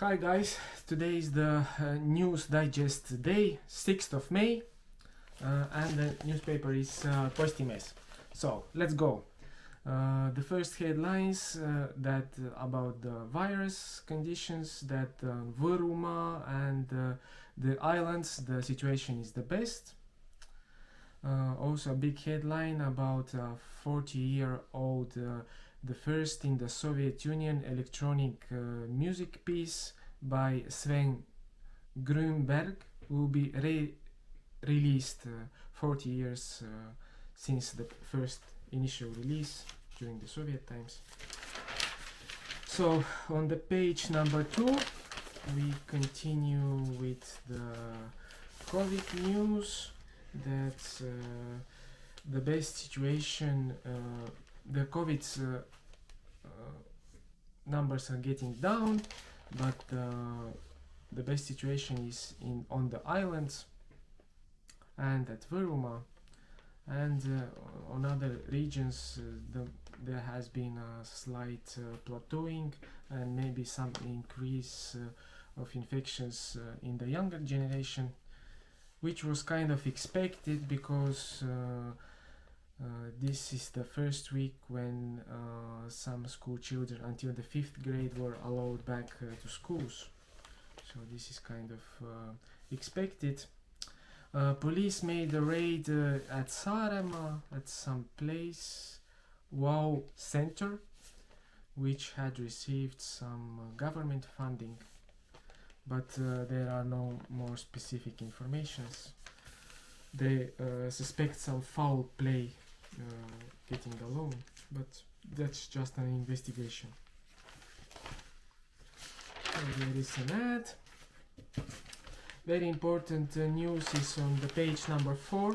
Hi guys, today is the news digest day, 6th of May, and the newspaper is Postimees. So let's go. The first headlines that about the virus conditions that Võrumaa and the islands, the situation is the best. Also a big headline about a 40-year-old the first in the Soviet Union electronic music piece by Sven Grünberg will be released 40 years since the first initial release during the Soviet times. So on the page number 2 we continue with the COVID news. That's the best situation. The COVID's numbers are getting down, but the best situation is on the islands and at Võrumaa, and on other regions there has been a slight plateauing and maybe some increase of infections in the younger generation, which was kind of expected because this is the first week when some school children until the 5th grade were allowed back to schools. So this is kind of expected. Police made a raid at Saaremaa at some place, Wow Center, which had received some government funding, but there are no more specific informations. They suspect some foul play getting a loan, but that's just an investigation. So there is an ad. Very important news is on the page number 4,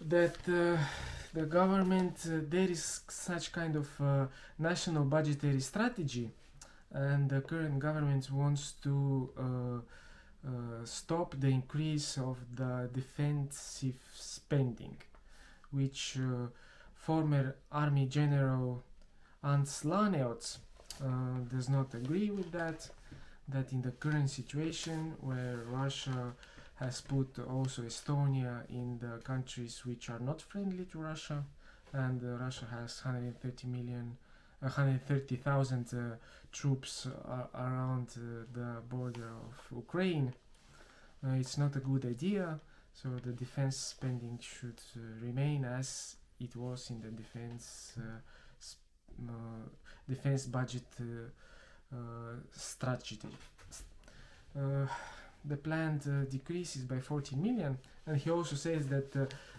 that the government, there is such kind of national budgetary strategy, and the current government wants to stop the increase of the defensive spending, which former Army General Ants Laaneots does not agree with that in the current situation where Russia has put also Estonia in the countries which are not friendly to Russia, and Russia has 130,000 troops around the border of Ukraine. It's not a good idea, so the defense spending should remain as it was in the defense budget strategy. The planned decrease is by 14 million, and he also says that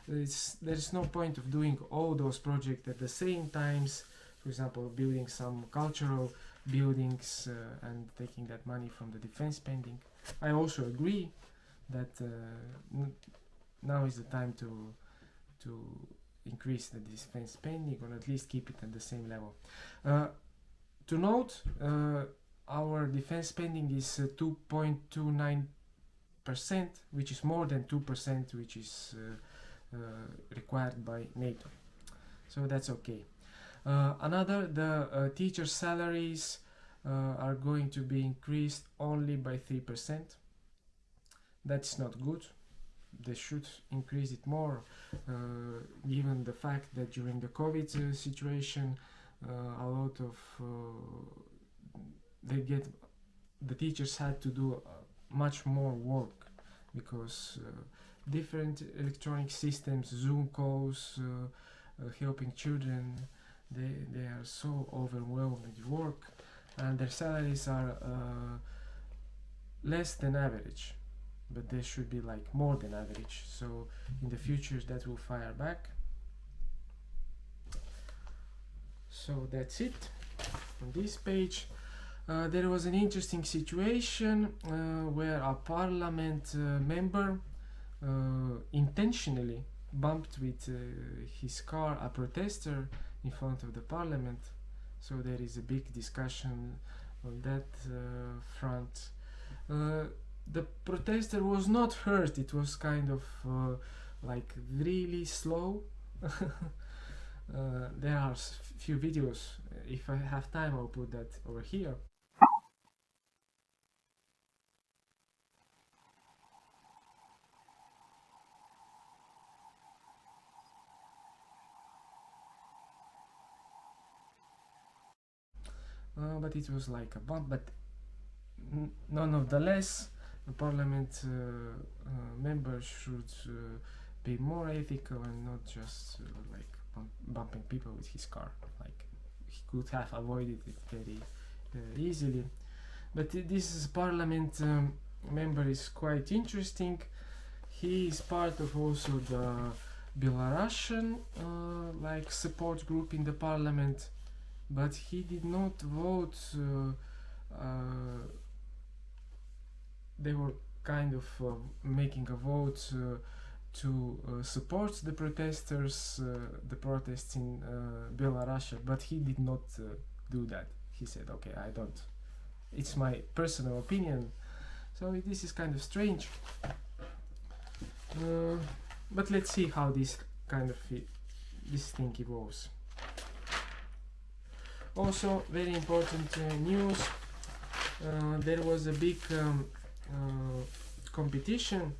there's no point of doing all those projects at the same times. For example, building some cultural buildings and taking that money from the defense spending. I also agree that now is the time to increase the defense spending, or at least keep it at the same level. To note, our defense spending is 2.29%, which is more than 2%, which is required by NATO. So that's okay. The teacher salaries are going to be increased only by 3%. That's not good. They should increase it more, given the fact that during the COVID situation, a lot of the teachers had to do much more work because different electronic systems, Zoom calls, helping children, they are so overwhelmed with work, and their salaries are less than average, but they should be like more than average. So in the future that will fire back. So that's it on this page. There was an interesting situation where a parliament member intentionally bumped with his car a protester in front of the parliament. So there is a big discussion on that front. The protester was not hurt. It was kind of like really slow. There are few videos if I have time, I'll put that over here. But it was like a bump, but nonetheless, the parliament members should be more ethical and not just like bumping people with his car. Like he could have avoided it very easily. But this parliament member is quite interesting. He is part of also the Belarusian like support group in the parliament, but he did not vote. They were kind of making a vote to support the protesters, the protests in Belarus, but he did not do that. He said, okay, I don't, it's my personal opinion. So this is kind of strange. But let's see how this kind of this thing evolves. Also, very important news. There was a big competition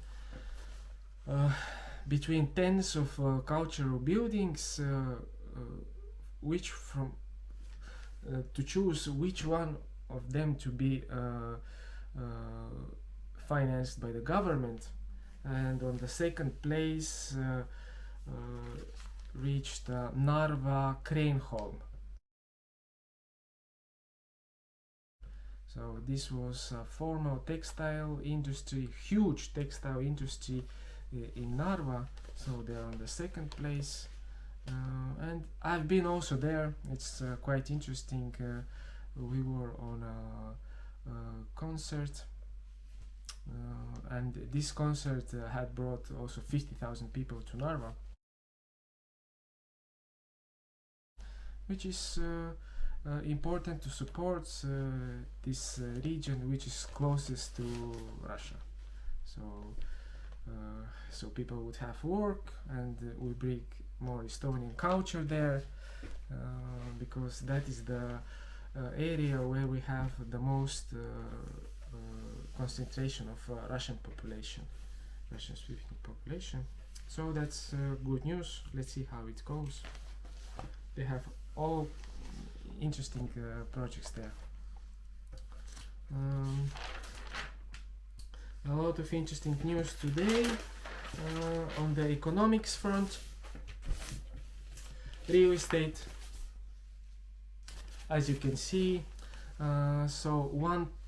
between tens of cultural buildings, which from to choose which one of them to be financed by the government. And on the second place reached Narva Crane Hall. So this was a formal textile industry, huge textile industry in Narva. So they're on the second place. And I've been also there. It's quite interesting. We were on a concert. And this concert had brought also 50,000 people to Narva, which is important to support this region which is closest to Russia. So people would have work, and we bring more Estonian culture there, because that is the area where we have the most concentration of Russian population, Russian speaking population. So that's good news. Let's see how it goes. They have all interesting projects there. A lot of interesting news today on the economics front. Real estate, as you can see, so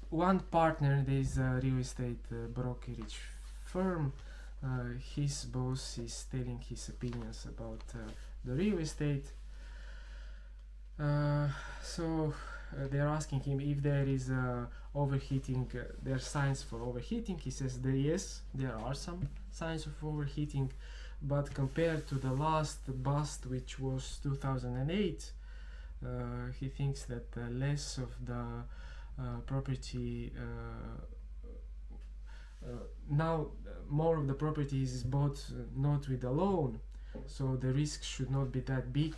one partner, there is a real estate brokerage firm. His boss is telling his opinions about the real estate. So they're asking him if there is overheating, there are signs for overheating. He says that yes, there are some signs of overheating, but compared to the last bust, which was 2008, he thinks that less of the property now more of the property is bought not with a loan, so the risk should not be that big,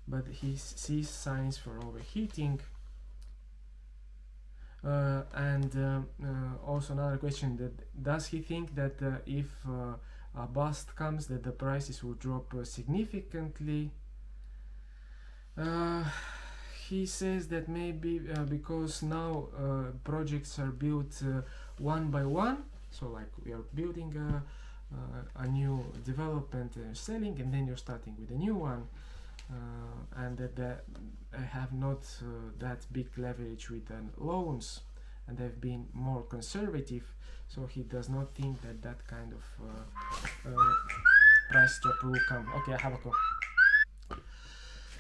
but he sees signs for overheating. And also another question, that does he think that if a bust comes, that the prices will drop significantly? He says that maybe because now projects are built one by one, so like we are building a new development and selling, and then you're starting with a new one, and that I have not that big leverage with loans, and they've been more conservative, so he does not think that that kind of price drop will come. Okay, I have a call.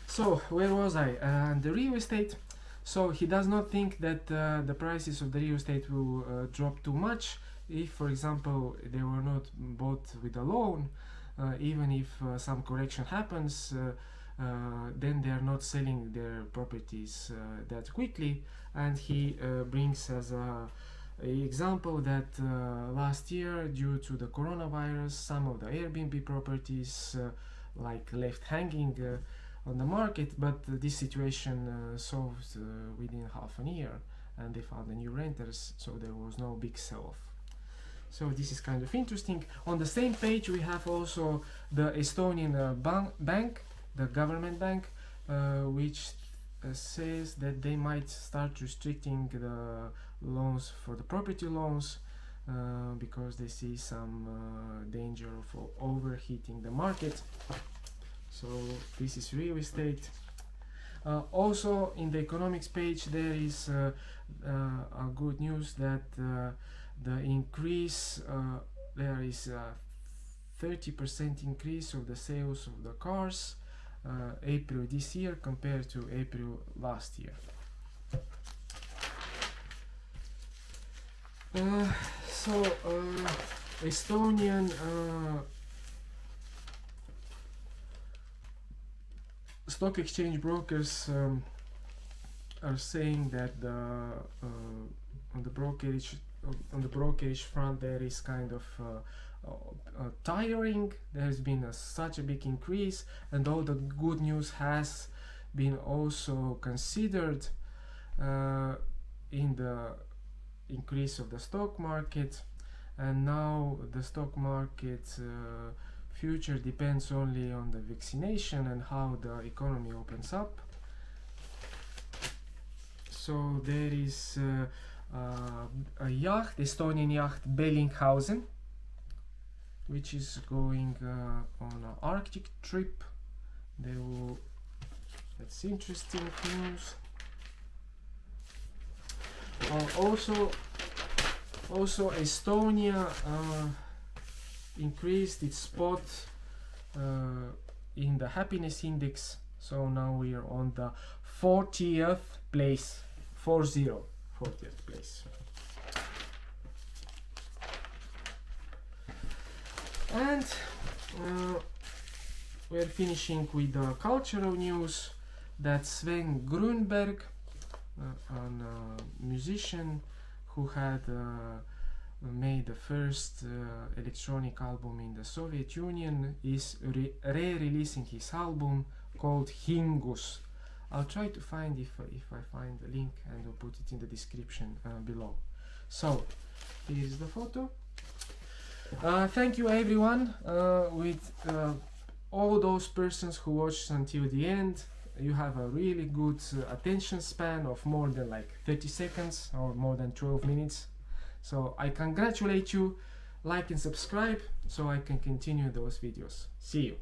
So where was I? The real estate. So he does not think that the prices of the real estate will drop too much if, for example, they were not bought with a loan. Even if some correction happens, then they are not selling their properties that quickly. And he brings as a example that last year, due to the coronavirus, some of the Airbnb properties like left hanging on the market, but this situation solved within half a year, and they found a new renters, so there was no big sell-off. So this is kind of interesting. On the same page we have also the Estonian bank, the government bank, which says that they might start restricting the loans for the property loans because they see some danger of overheating the market. So this is real estate. Also in the economics page there is a good news that the increase, there is a 30% increase of the sales of the cars April this year compared to April last year. Estonian stock exchange brokers are saying that on the brokerage front there is kind of tiring. There has been such a big increase, and all the good news has been also considered in the increase of the stock market, and now the stock market future depends only on the vaccination and how the economy opens up. So there is a yacht, Estonian yacht Bellinghausen, which is going on an Arctic trip. That's interesting news. Also Estonia increased its spot in the happiness index, so now we are on the 40th place. 40th place. And we're finishing with the cultural news that Sven Grünberg, a musician who had made the first electronic album in the Soviet Union, is re-releasing his album called Hingus. I'll try to find if I find the link, and I'll put it in the description below. So here's the photo. Thank you everyone, with all those persons who watched until the end. You have a really good attention span of more than like 30 seconds or more than 12 minutes. So I congratulate you. Like and subscribe so I can continue those videos. See you.